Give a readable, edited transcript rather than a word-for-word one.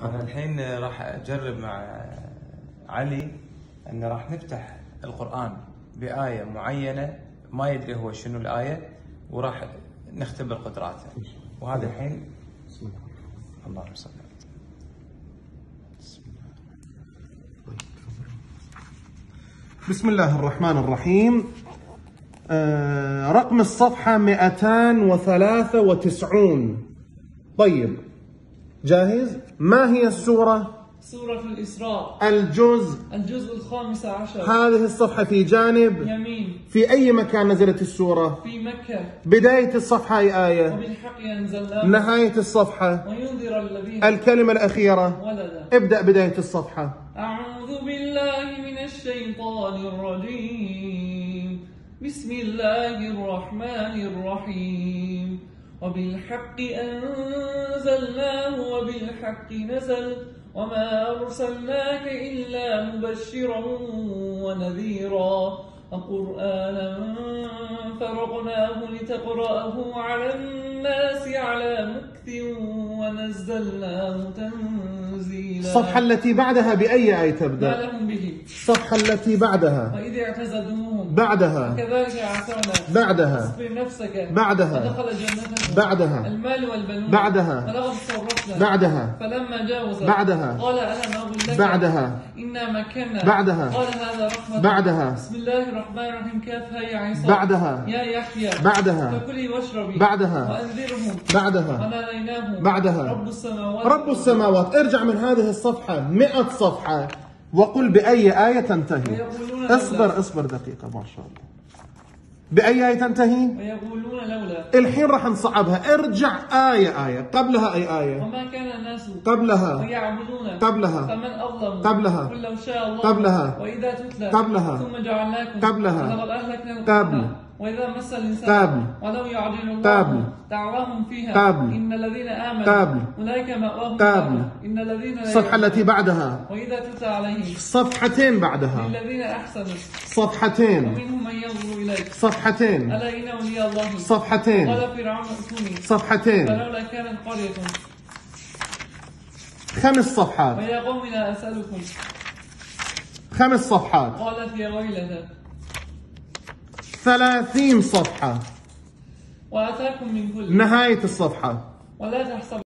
أنا الحين راح أجرب مع علي أن راح نفتح القرآن بآية معينة ما يدري هو شنو الآية، وراح نختبر قدراته. وهذا الحين بسم الله. اللهم صل على بسم الله الرحمن الرحيم. رقم الصفحة 293. طيب جاهز؟ ما هي السورة؟ سورة الإسراء. الجزء 15. هذه الصفحة في جانب يمين. في أي مكان نزلت السورة؟ في مكة. بداية الصفحة أي آية؟ وبالحق أنزلناه. نهاية الصفحة؟ وينذر الذين الكلمة الأخيرة؟ ولدا. ابدأ بداية الصفحة. أعوذ بالله من الشيطان الرجيم. بسم الله الرحمن الرحيم. وبالحق أنزلناه وبالحق نزل وما أرسلناك إلا مبشرا ونذيرا وقرآنا فرقناه لتقرأه على الناس على مكث ونزلناه تنزيلا. الصفحة التي بعدها بأي آية ما تبدأ؟ لهم به. الصفحة التي بعدها وإذ اعتزلتموهم بعدها كذلك عثرنا. بعدها اصبر نفسك بعدها ودخل جنته بعدها المال والبنون بعدها ولقد صرفنا بعدها فلما جاوز بعدها قال أنا أقول لك بعدها إنا مكنا بعدها قال هذا رحمة بعدها بسم الله الرحمن الرحيم كافها يا عيسى بعدها يا يحيى بعدها فكلي واشربي بعدها وأنذرهم بعدها وناديناه بعدها رب السماوات رب السماوات. ارجع من هذه الصفحة 100 صفحة وقل بأي آية تنتهي. ويقولون اصبر دقيقة ما شاء الله. بأي آية تنتهي؟ ويقولون لولا. الحين راح نصعبها. ارجع آية قبلها أي آية؟ وما كان الناس قبلها ويعبدون قبلها فمن أظلم قبلها قل لو شاء الله قبلها وإذا تتلى قبلها ثم جعلناكم قبلها ولقد أهلكنا قبل القرون وإذا مس الإنسان ولو يعجل الله دعواهم فيها إن الذين آمنوا أولئك مأواهم إن الذين لا الصفحة التي بعدها وإذا تتلى عليهم صفحتين بعدها للذين أحسنوا صفحتين ومنهم من ينظر إليك صفحتين ألا إن أولياء الله صفحتين قال فرعون ائتوني صفحتين فلولا كانت قرية 5 صفحات ويا قوم لا أسألكم 5 صفحات قالت يا ويلتى 30 صفحة وآتاكم من كل نهاية الصفحة. ولا تحسب